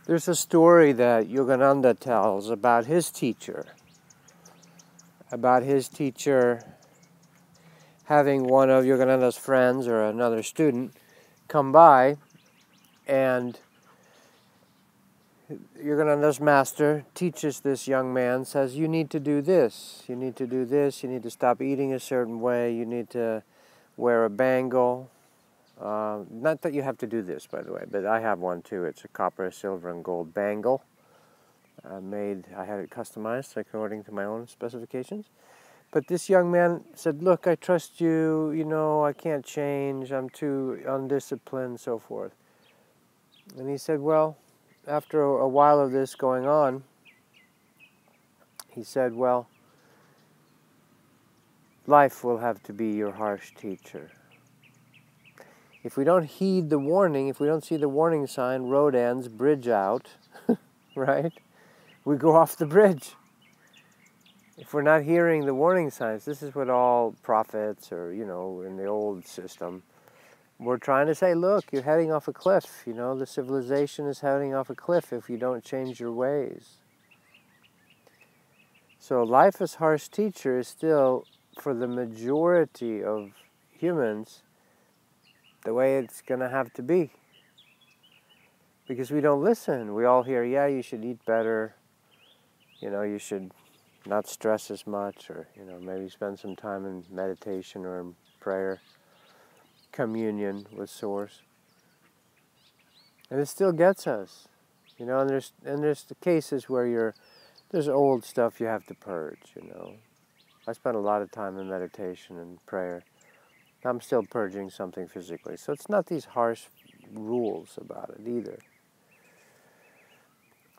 There's a story that Yogananda tells about his teacher. About his teacher having one of Yogananda's friends or another student come by, and Yogananda's master teaches this young man, says, you need to do this, you need to do this, you need to stop eating a certain way, you need to wear a bangle. Not that you have to do this, by the way, but I have one too. It's a copper, silver, and gold bangle. I had it customized according to my own specifications. But this young man said, look, I trust you, I can't change, I'm too undisciplined, so forth. And he said, well, after a while of this going on, he said, well, life will have to be your harsh teacher. If we don't heed the warning, if we don't see the warning sign, road ends, bridge out, right? We go off the bridge. If we're not hearing the warning signs, this is what all prophets or, in the old system, we're trying to say, look, you're heading off a cliff. The civilization is heading off a cliff if you don't change your ways. So life as harsh teacher is still, for the majority of humans, the way it's going to have to be. Because we don't listen. We all hear, yeah, you should eat better. You should not stress as much, or, maybe spend some time in meditation or in prayer, communion with Source. And it still gets us. And there's the cases where there's old stuff you have to purge, I spent a lot of time in meditation and prayer. I'm still purging something physically. So it's not these harsh rules about it either.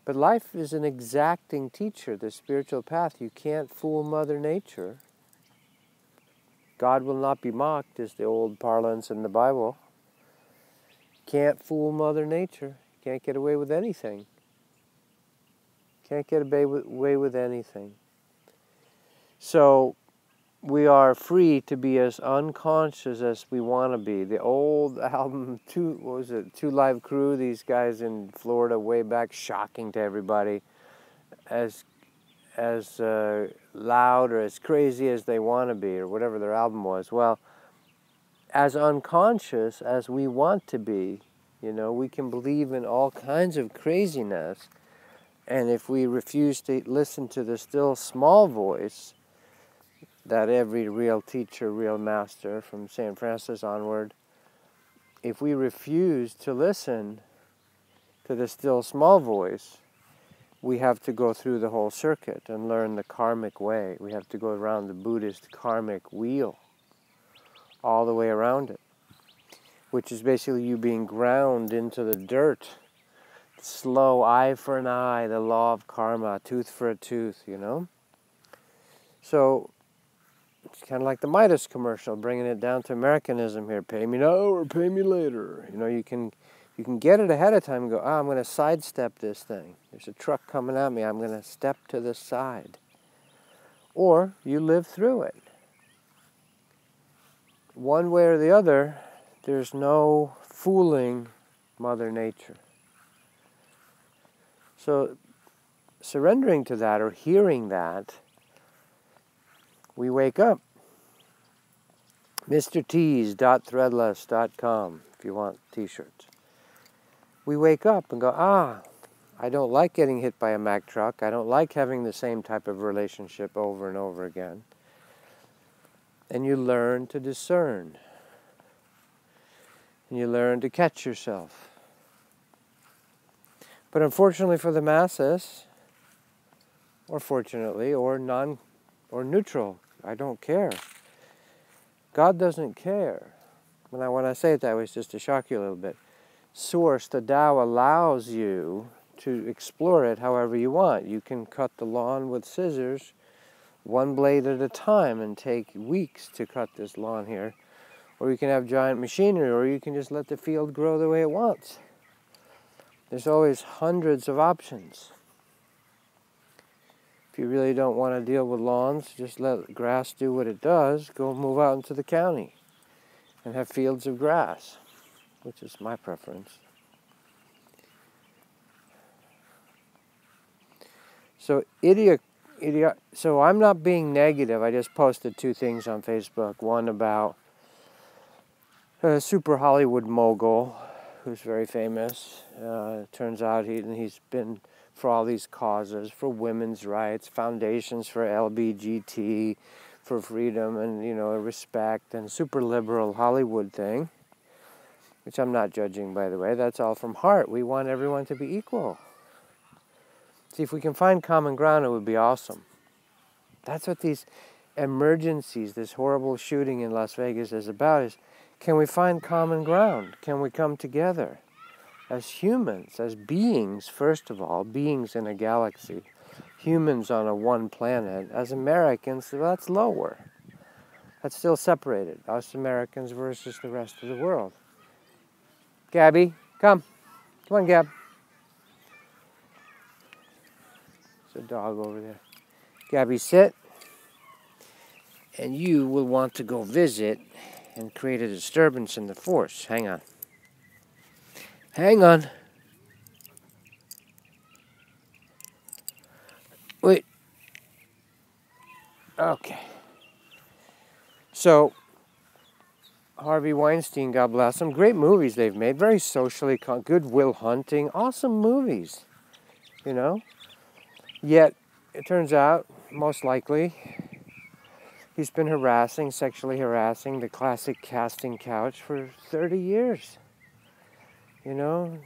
But life is an exacting teacher, the spiritual path. You can't fool Mother Nature. God will not be mocked is the old parlance in the Bible. Can't fool Mother Nature. Can't get away with anything. Can't get away with anything. So we are free to be as unconscious as we want to be. The old album, Two Live Crew, these guys in Florida way back, shocking to everybody, as loud or as crazy as they want to be, or whatever their album was. Well, as unconscious as we want to be, we can believe in all kinds of craziness, and if we refuse to listen to the still small voice that every real teacher, real master, from St. Francis onward, if we refuse to listen to the still small voice, we have to go through the whole circuit and learn the karmic way. We have to go around the Buddhist karmic wheel, all the way around it, which is basically you being ground into the dirt. Slow, eye for an eye, the law of karma, tooth for a tooth, So it's kind of like the Midas commercial, bringing it down to Americanism here. Pay me now or pay me later. You can get it ahead of time and go, I'm going to sidestep this thing. There's a truck coming at me. I'm going to step to the side. Or you live through it. One way or the other, there's no fooling Mother Nature. So surrendering to that or hearing that, we wake up. MrTees.threadless.com if you want t-shirts. We wake up and go, I don't like getting hit by a Mack truck. I don't like having the same type of relationship over and over again. And you learn to discern. And you learn to catch yourself. But unfortunately for the masses, or fortunately, or neutral, I don't care. God doesn't care. When I say it that way, it's just to shock you a little bit. Source, the Tao, allows you to explore it however you want. You can cut the lawn with scissors, one blade at a time, and take weeks to cut this lawn here. Or you can have giant machinery, or you can just let the field grow the way it wants. There's always hundreds of options. If you really don't want to deal with lawns, just let grass do what it does. Go move out into the county and have fields of grass, which is my preference. So so I'm not being negative. I just posted 2 things on Facebook. One about a super Hollywood mogul who's very famous. Turns out he's been for all these causes, for women's rights, foundations for LBGT, for freedom and, respect, and super liberal Hollywood thing, which I'm not judging, by the way. That's all from heart. We want everyone to be equal. See, if we can find common ground, it would be awesome. That's what these emergencies, this horrible shooting in Las Vegas is about, is can we find common ground? Can we come together as humans, as beings, first of all, beings in a galaxy, humans on a one planet, as Americans? Well, that's lower. That's still separated, us Americans versus the rest of the world. Gabby, come. Come on, Gab. There's a dog over there. Gabby, sit. And you will want to go visit and create a disturbance in the force. Hang on. Hang on. Wait. Okay. So, Harvey Weinstein, God bless him. Great movies they've made. Very socially, Good Will Hunting. Awesome movies. Yet, it turns out, most likely, he's been sexually harassing the classic casting couch for 30 years. And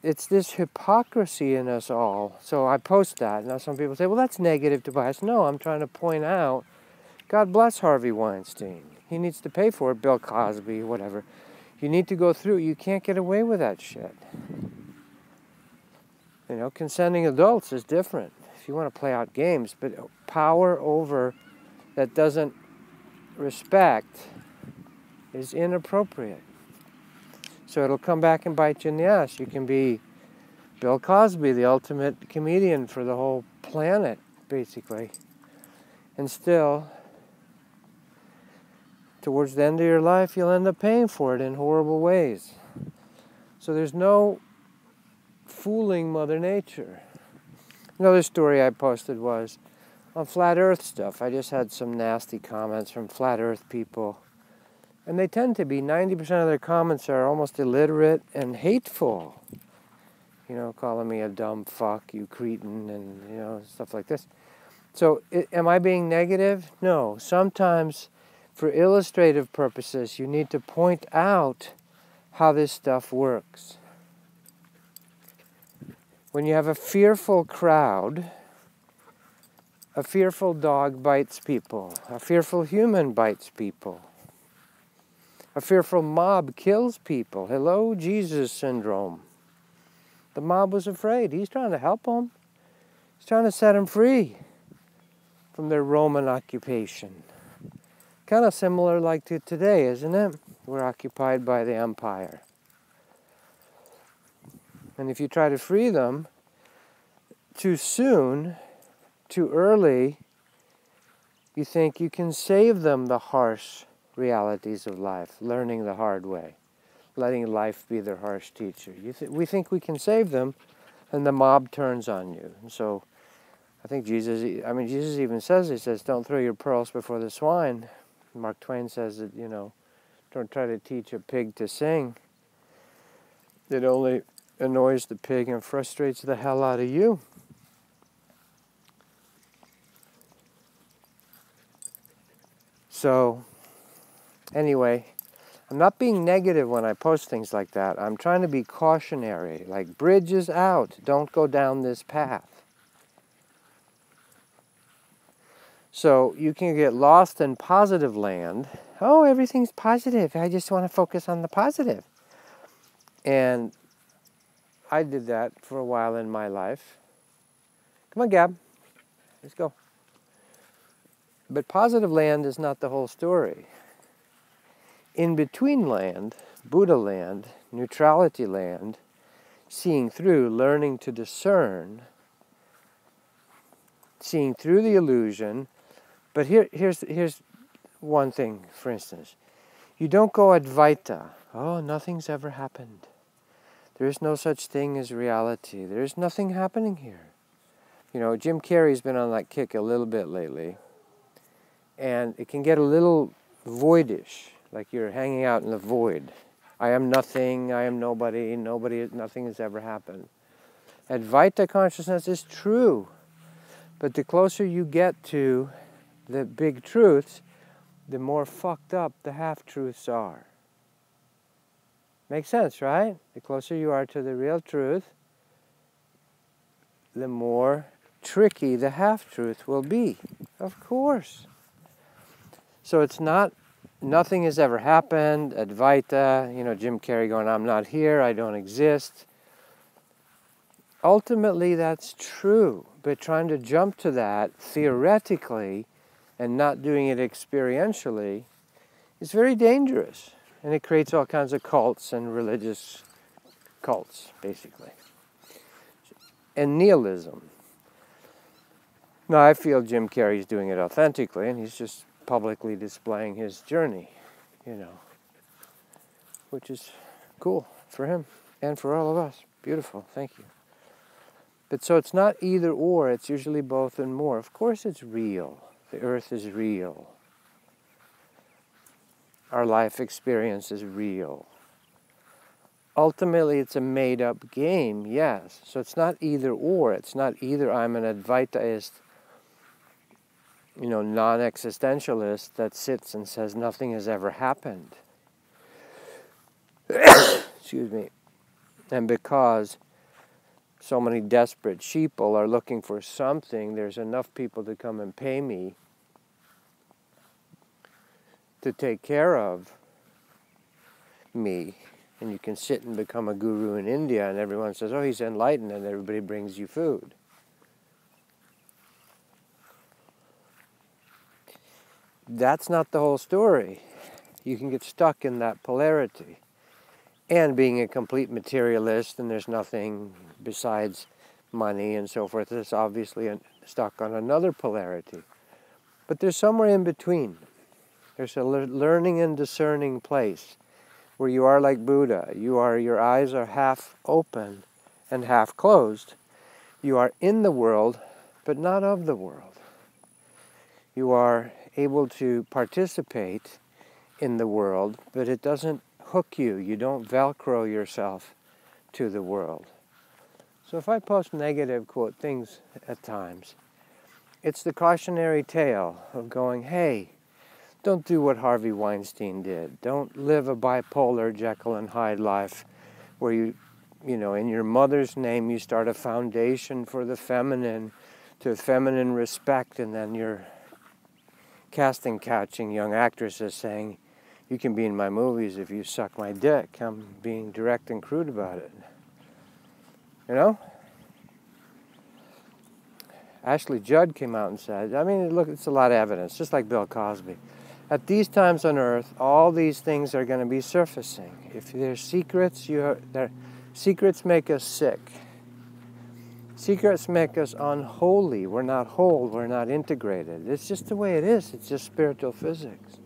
it's this hypocrisy in us all. So I post that. Now some people say, well, that's negative, Tobias. No, I'm trying to point out, God bless Harvey Weinstein. He needs to pay for it, Bill Cosby, whatever. You need to go through. You can't get away with that shit. Consenting adults is different. If you want to play out games, but power over that doesn't respect is inappropriate. So it'll come back and bite you in the ass. You can be Bill Cosby, the ultimate comedian for the whole planet, basically. And still, towards the end of your life, you'll end up paying for it in horrible ways. So there's no fooling Mother Nature. Another story I posted was on flat earth stuff. I just had some nasty comments from flat earth people. And they tend to be, 90% of their comments are almost illiterate and hateful. Calling me a dumb fuck, you cretin, and, stuff like this. So, am I being negative? No. Sometimes, for illustrative purposes, you need to point out how this stuff works. When you have a fearful crowd, a fearful dog bites people. A fearful human bites people. A fearful mob kills people. Hello, Jesus syndrome. The mob was afraid. He's trying to help them. He's trying to set them free from their Roman occupation. Kind of similar like to today, isn't it? We're occupied by the empire. And if you try to free them too soon, too early, you think you can save them the harsh realities of life, learning the hard way, letting life be their harsh teacher. We think we can save them, and the mob turns on you. And so I think Jesus even says, don't throw your pearls before the swine. Mark Twain says that, don't try to teach a pig to sing. It only annoys the pig and frustrates the hell out of you. So, anyway, I'm not being negative when I post things like that. I'm trying to be cautionary, like bridges out, don't go down this path. So you can get lost in positive land. Oh, everything's positive. I just want to focus on the positive. And I did that for a while in my life. Come on, Gab. Let's go. But positive land is not the whole story. In between land, Buddha land, neutrality land, seeing through, learning to discern, seeing through the illusion. But here's one thing, for instance. You don't go Advaita. Oh, nothing's ever happened. There is no such thing as reality. There is nothing happening here. You know, Jim Carrey's been on that kick a little bit lately. And it can get a little voidish, like you're hanging out in the void. I am nothing, I am nobody, nothing has ever happened. Advaita consciousness is true. But the closer you get to the big truths, the more fucked up the half-truths are. Makes sense, right? The closer you are to the real truth, the more tricky the half-truth will be. Of course. So it's not, nothing has ever happened, Advaita, you know, Jim Carrey going, I'm not here, I don't exist. Ultimately, that's true, but trying to jump to that theoretically and not doing it experientially is very dangerous. And it creates all kinds of cults and religious cults, basically. And nihilism. Now, I feel Jim Carrey's doing it authentically, and he's just publicly displaying his journey, you know, which is cool for him and for all of us. Beautiful, thank you. But so it's not either or, it's usually both and more. Of course it's real. The earth is real. Our life experience is real. Ultimately, it's a made-up game, yes. So it's not either or. It's not either I'm an Advaitaist, you know, non-existentialist that sits and says nothing has ever happened. Excuse me. And because so many desperate sheeple are looking for something, there's enough people to come and pay me to take care of me. And you can sit and become a guru in India and everyone says, oh, he's enlightened, and everybody brings you food. That's not the whole story. You can get stuck in that polarity. And being a complete materialist and there's nothing besides money and so forth, it's obviously stuck on another polarity. But there's somewhere in between. There's a learning and discerning place where you are like Buddha. Your eyes are half open and half closed. You are in the world, but not of the world. You are able to participate in the world, but it doesn't hook you. You don't Velcro yourself to the world. So if I post negative, quote, things at times, it's the cautionary tale of going, hey, don't do what Harvey Weinstein did. Don't live a bipolar Jekyll and Hyde life where you know, in your mother's name you start a foundation for the feminine, to feminine respect, and then you're casting couching young actresses saying, you can be in my movies if you suck my dick. I'm being direct and crude about it. You know? Ashley Judd came out and said, I mean, look, it's a lot of evidence, just like Bill Cosby. At these times on earth, all these things are going to be surfacing. If there's secrets, secrets make us sick. Secrets make us unholy. We're not whole. We're not integrated. It's just the way it is. It's just spiritual physics.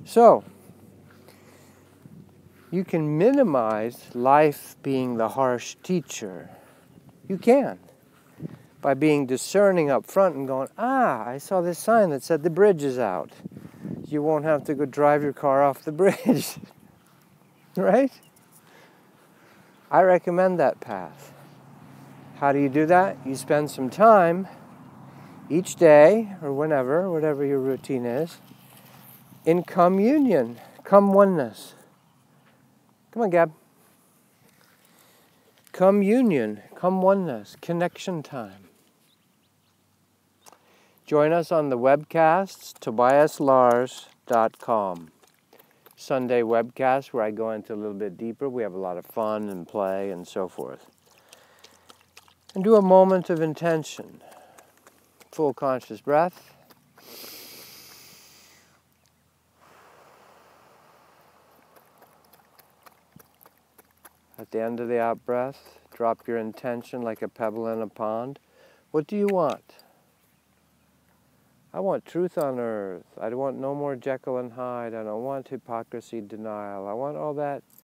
So, you can minimize life being the harsh teacher. You can. By being discerning up front and going, I saw this sign that said the bridge is out. You won't have to go drive your car off the bridge. Right? I recommend that path. How do you do that? You spend some time each day, or whenever, whatever your routine is, in communion, come oneness. Come on, Gab. Communion, come oneness, connection time. Join us on the webcasts, tobiaslars.com. Sunday webcast where I go into a little bit deeper. We have a lot of fun and play and so forth. And do a moment of intention. Full conscious breath. At the end of the out breath, drop your intention like a pebble in a pond. What do you want? I want truth on earth. I want no more Jekyll and Hyde. I don't want hypocrisy, denial. I want all that